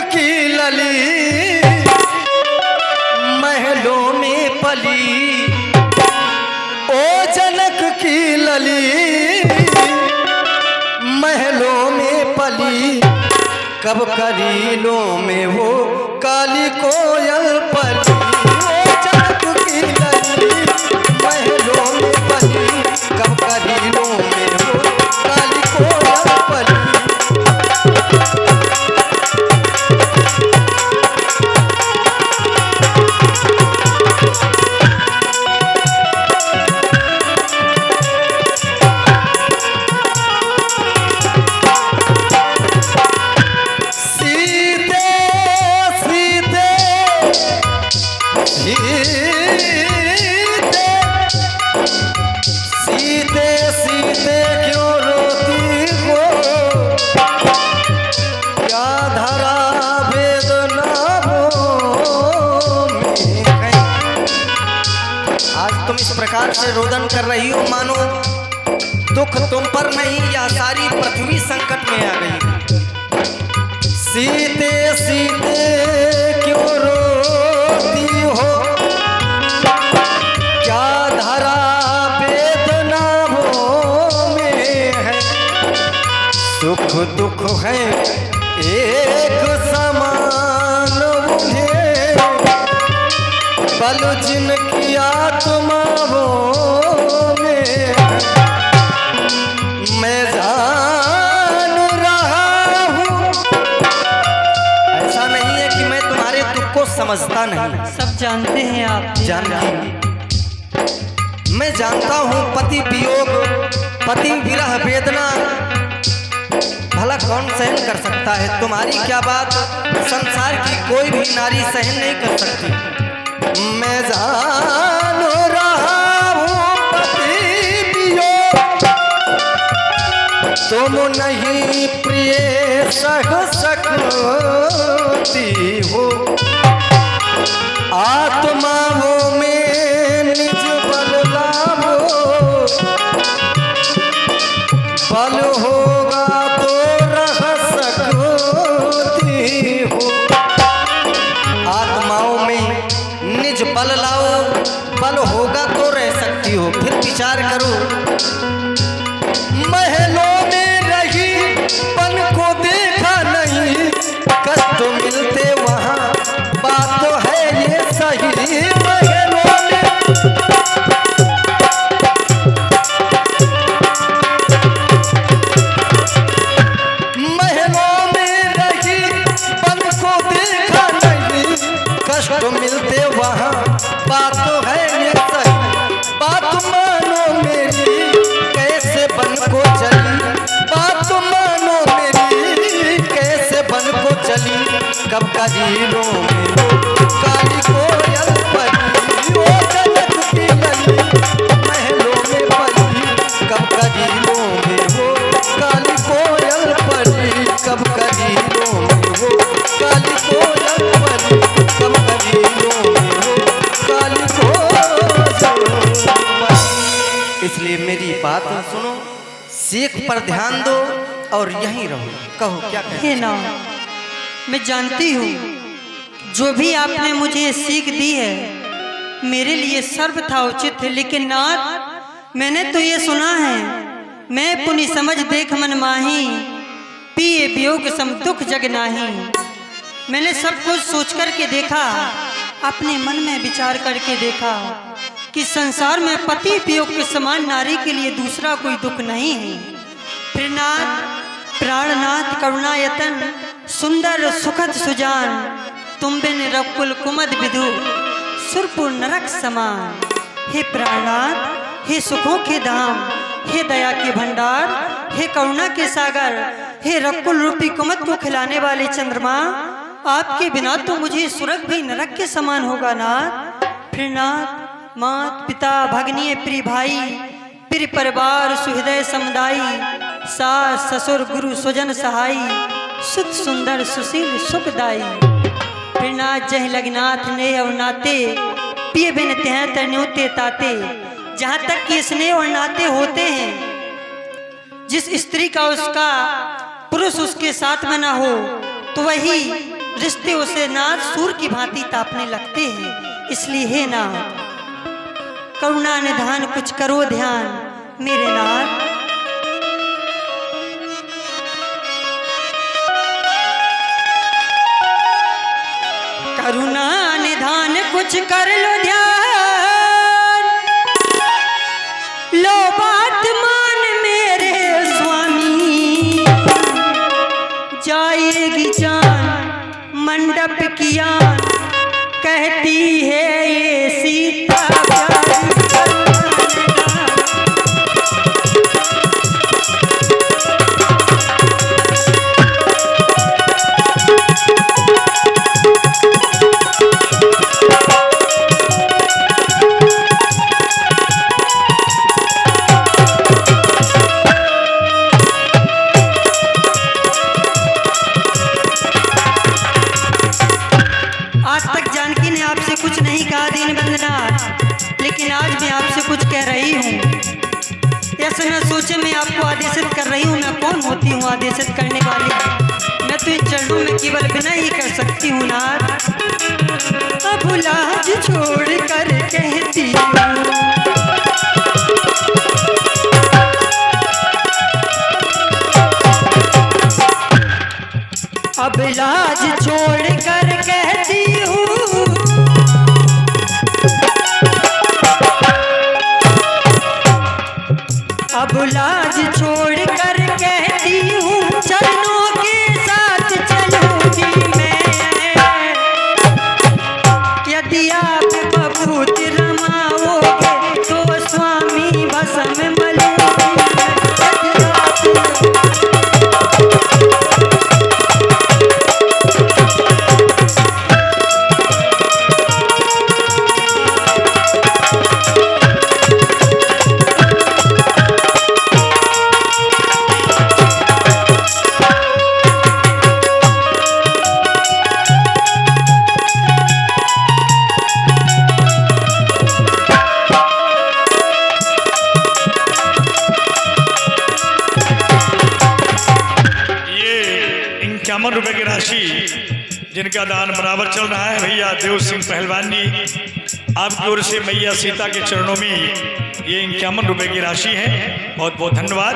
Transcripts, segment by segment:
की लली महलों में पली, ओ जनक की लली महलों में पली, कब करीलों में वो काली कोयल पली। ओ जनक की लली महलों में पली, कब करीलों में वो काली कोयल पली। प्रकार से रोदन कर रही हो मानो दुख तुम पर नहीं, या सारी पृथ्वी संकट में आ गई। सीते सीते क्यों रोती हो, क्या धरा वेदनाओं में है, सुख दुख है एक समान मुझे, बल जिनकी आत्माओं में मैं जान रहा हूँ। ऐसा नहीं है कि मैं तुम्हारे दुख को समझता नहीं, सब जानते हैं आप। जानती मैं जानता हूँ पति वियोग, पति विरह वेदना भला कौन सहन कर सकता है। तुम्हारी क्या बात संसार की कोई भी नारी सहन नहीं कर सकती। मैं जान रहा हूँ पति वियोग तुम नहीं प्रिय सह सकती हो, आत्माओं में निज बल लाओ, बल होगा तो रह सकती हो। आत्माओं में निज बल लाओ, बल होगा तो रह सकती हो। फिर विचार करो, महलों में रही पन को देखा नहीं, कष्ट मिलते वहाँ बात तो है ये सही। महलों में रही पन को देखा नहीं, कष्ट मिलते वहाँ बात तो है ये सही। बात मानो मेरी कैसे बन को चली, बात मानो मेरी कैसे बन को चली, कब करीलों में वो काली कोयल पली। ओ जनक की लली महलों में पली, कब करीलों में वो काली कोयल पली, कब करीलों में वो काली कोयल पली, कब करीलों में वो काली कोयल पली। इसलिए मेरी बात सुनो, सीख पर ध्यान दो और यहीं रहो। कहो क्या कहते ना, मैं जानती हूँ जो भी आपने मुझे सीख दी है मेरे लिए सर्वथा उचित है, लेकिन नाथ मैंने तो ये सुना है, मैं पुनि समझ देख मन माही, पिए वियोग सम दुख जग नाही। मैंने सब कुछ सोच करके देखा, अपने मन में विचार करके देखा कि संसार में पति वियोग के समान नारी के लिए दूसरा कोई दुख नहीं है। फिर नाथ प्राणनाथ करुणायतन सुंदर सुखद सुजान, तुम बिन रकुल कुमद विधु सुरपुर नरक समान। हे प्राणनाथ, हे सुखों के धाम, हे दया के भंडार, हे करुणा के सागर, हे रकुल रूपी कुमद को खिलाने वाले चंद्रमा, आपके बिना तो मुझे स्वर्ग भी नरक के समान होगा नाथ। फिर नाथ मात पिता भगनी प्रिय भाई, प्रिय परिवार सुहृदय समुदायी, सास ससुर गुरु स्वजन सहाई, सुत सुंदर सुशील सुखदाई। फिर नाथ जह लगनाथ ने और नाते, पिए बिन तह तन्योते ताते। जहाँ तक कि स्नेह और नाते होते हैं, जिस स्त्री का उसका पुरुष उसके साथ में ना हो तो वही रिश्ते उसे नाथ सूर की भांति तापने लगते हैं। इसलिए हे नाथ, करुणा निधान कुछ करो ध्यान मेरे नाथ। करुणा निधान कुछ कर लो ध्यान, लो बात मान मेरे स्वामी। जाएगी जान मंडप की आन, कहती है ये सीता प्यारी। आज तक जानकी ने आपसे कुछ नहीं कहा दीनबंधनाथ, लेकिन आज मैं आपसे कुछ कह रही हूँ। ऐसे न सोचे मैं आपको आदेशित कर रही हूँ, मैं कौन होती हूँ आदेशित करने वाली। मैं तो इन चरणों में केवल बिना ही कर सकती हूँ नाथ। अब लाज छोड़ कर कहती हूँ, अब लाज छोड़ कर कहती हूँ, अब लाज छोड़ कर कहती हूँ, चरणों के साथ चलूंगी मैं। यदि आप बभूत रमाओगे तो स्वामी भस्म मलूंगी मैं। यदि आप ₹51 की राशि जिनका दान बराबर चल रहा है भैया देव सिंह पहलवान जी, आपकी ओर से मैया सीता के चरणों में ये ₹51 की राशि है। बहुत बहुत धन्यवाद।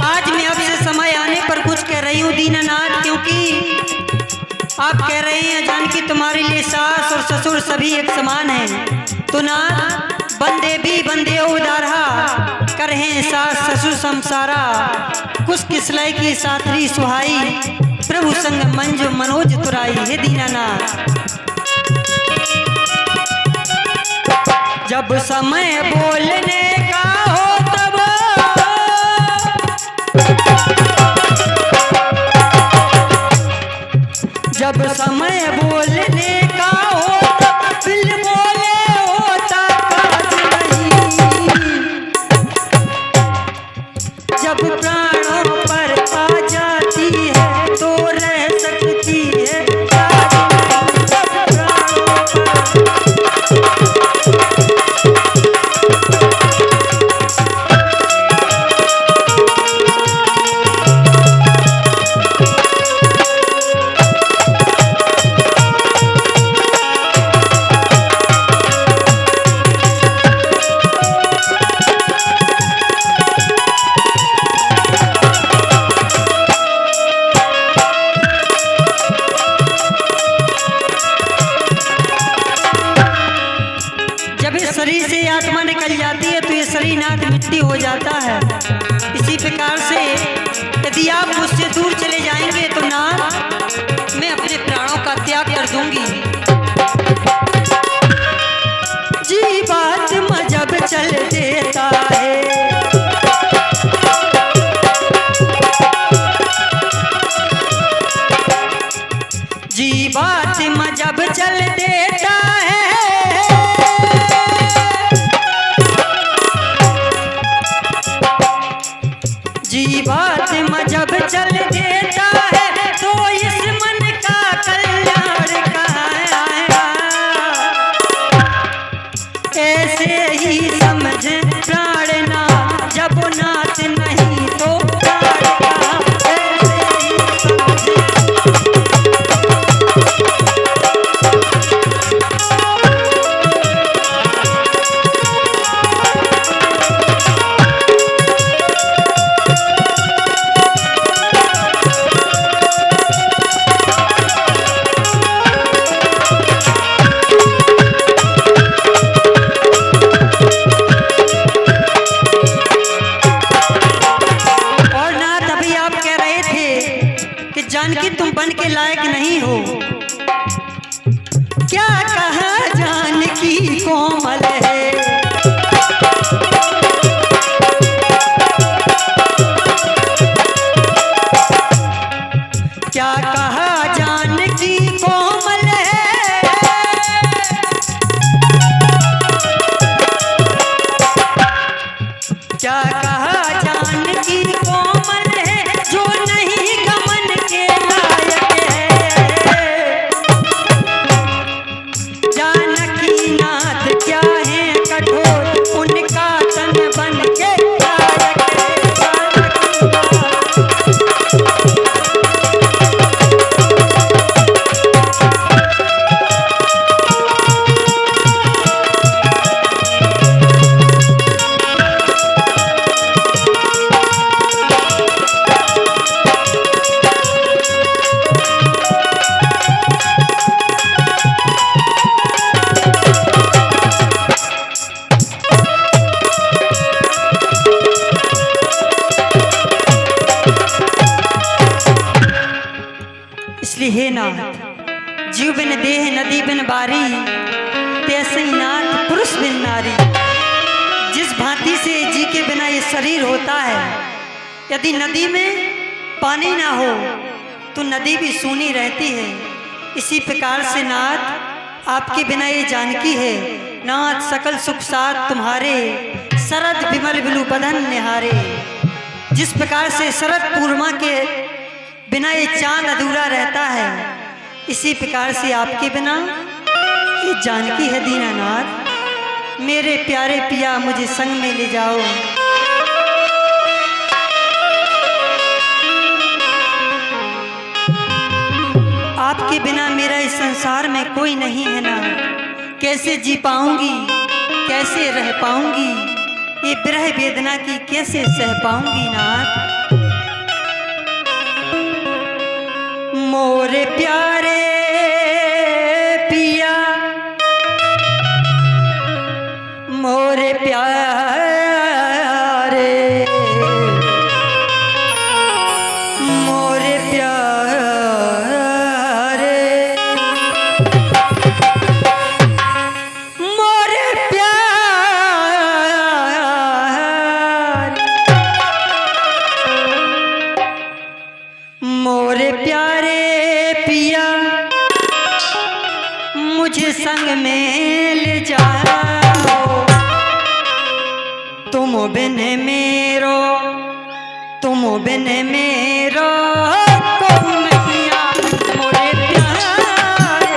आज मैं आपसे समय आने पर कुछ कह रही हूँ दीननाथ, क्योंकि आप कह रहे हैं जानकी तुम्हारे लिए सास और ससुर सभी एक समान हैं। तो नाथ बंदे भी बंदे उदारा कर हैं सास ससुर संसारा, कुछ किसलय की साथरी सुहाई, प्रभु संग मंजु मनोज तुराई। हे दीनानाथ, जब समय बोलने का हो तब जब समय बोलने का हो तब दिल बोले होता काज नहीं। जब प्राणों पर आ जाती है तो रह सकती है काज नहीं। जब प्राणों पर शरीर से आत्मा निकल जाती है तो ये शरीर नाथ मिट्टी हो जाता है। इसी प्रकार से यदि आप मुझसे दूर चले जाएंगे तो नाथ मैं अपने प्राणों का त्याग कर दूंगी। जी बात मजब चल देता है, जी बात मजब चल देता है, जी बात मजब चल देता है तो इस मन का कल्याण जानकी तुम बन के लायक नहीं हो। क्या कहा जानकी कोमल है, क्या कहा जानकी कोमल है, क्या कहा जानकी कोमल है, जो नहीं गमन के लायक है। जानकी नाथ क्या है कठोर, उनका तन बन के लायक है। जानकी नाथ इसलिए हे नाथ, जीव बिन देह नदी बिन बारी, तैसे ही नाथ पुरुष बिन नारी। जिस भांति से जी के बिना ये शरीर होता है, यदि नदी में पानी ना हो तो नदी भी सूनी रहती है। इसी प्रकार से नाथ आपके बिना ये जानकी है। नाथ सकल सुख साथ तुम्हारे, शरद विमल बिलु बदन निहारे। जिस प्रकार से शरद पूर्णिमा के बिना ये चांद अधूरा रहता है, इसी प्रकार से आपके बिना ये जानकी है दीनानाथ। मेरे प्यारे पिया मुझे संग में ले जाओ। आपके बिना मेरा इस संसार में कोई नहीं है ना। कैसे जी पाऊंगी, कैसे रह पाऊंगी, ये विरह वेदना की कैसे सह पाऊंगी नाथ। मोरे प्यारे पिया, मोरे प्यारे, मोरे प्यारे, मोरे प्यारे, मोरे प्यारे पिया मुझे संग में ले जाओ। तुम बिन मेरो, तुम बिन मेरो कौन किया मोरे प्यारे।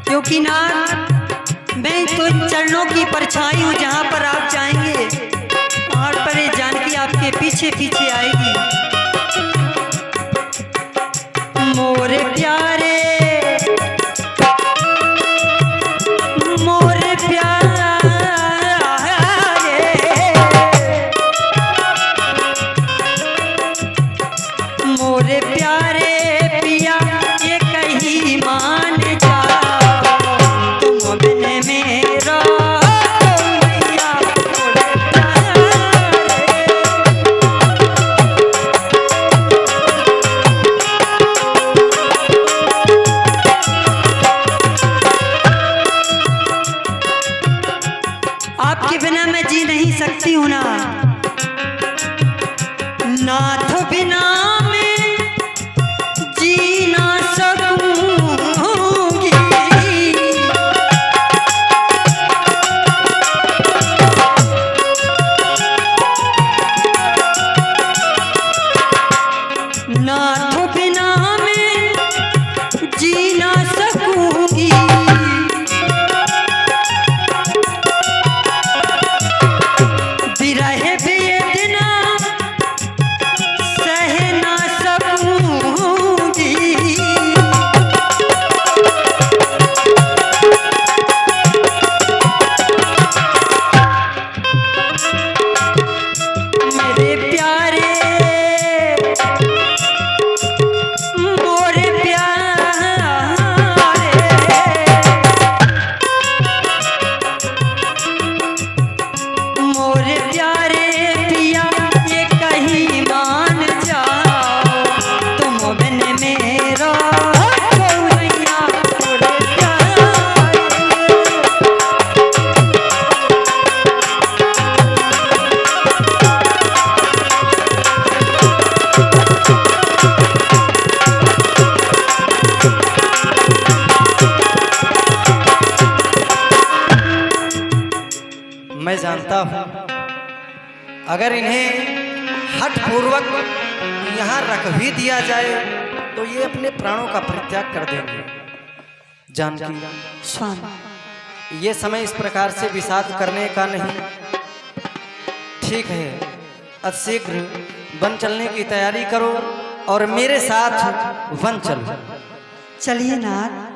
क्योंकि नाथ मैं तो चरणों की परछाई हूँ। जहाँ पर आप जाएंगे वहाँ पर ये जानकी आपके पीछे पीछे आएगी। मोरे प्यारे, मोरे प्यारे, मोरे प्यारे पिया ये कहीं मान जाओ। तुम बिन मेरा मैया मोरे प्यारे। आपके बिना मैं जी नहीं सकती हूँ ना। नाथ बिना मैं जी ना सकूंगी। नाथ बिना मैं जी ना सकूंगी। मैं जानता हूँ अगर इन्हें हठ पूर्वक यहाँ रख भी दिया जाए तो ये अपने प्राणों का परित्याग कर देंगे। जानकी, स्वामी, ये समय इस प्रकार से विषाद करने का नहीं। ठीक है, अतिशीघ्र वन चलने की तैयारी करो और मेरे साथ वन चलो। चलिए नाथ।